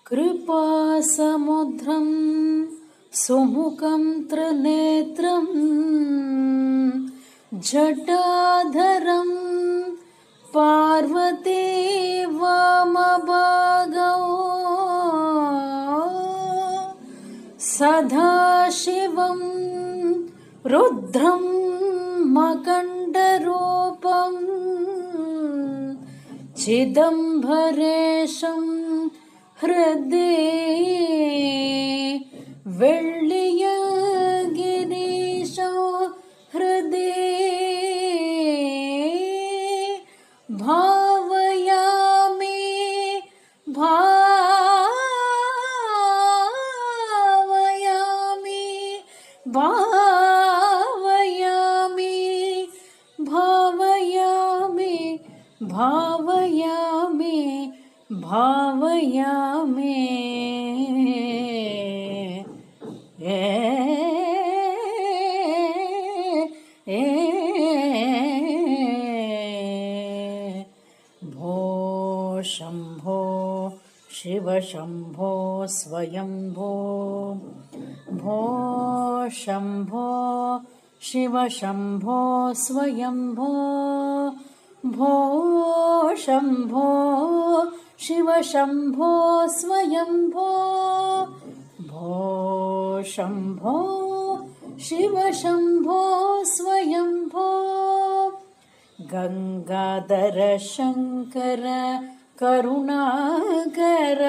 कृपासमुद्रं सुमुखं त्रिनेत्रं जटाधरं पार्वती वामभागौ सदाशिवं रुद्रं मकण्डरूपं चिदम्बरेशं हृदये वेळ्ळियगिरीशो हृदये भावयामि भावयामि भावयामि भावयामि भावयामि भावयामि भो शम्भो शिव शम्भो स्वयम्भो भो शम्भो शिव शम्भो स्वयम्भो भो शम्भो शिव शम्भो स्वयम्भो भो शम्भो शिव शम्भो स्वयम्भो गंगाधर शंकर करुणाकर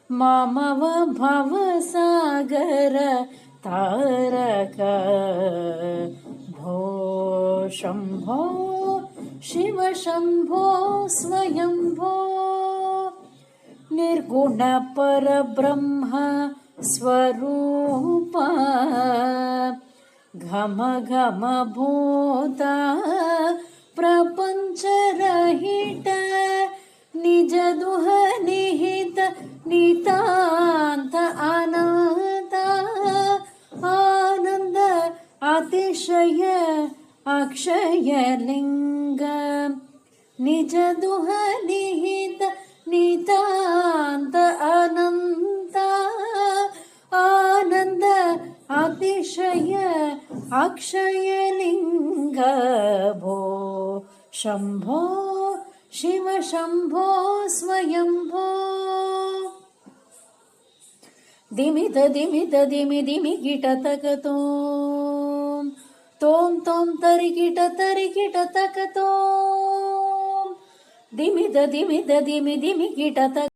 मामव भवसागर तारक भो शम्भो शिव शम्भो स्वयम्भो निर्गुण परब्रह्म स्वरूप घम घम भूता प्रपंच रहित निज दुह निहित नितांत अनंत आनंद अतिशय अक्षय लिंग निज दुह निहित नितांत अनंत आनंद अतिशय अक्षय लिंग भो शम्भो शिव शम्भो स्वयम्भो दिमित दिमित दिमि दिमि गिट तकतो तोम तोम तरिकिट तकतो दिमित दिमित दिमि दिमि गिट तक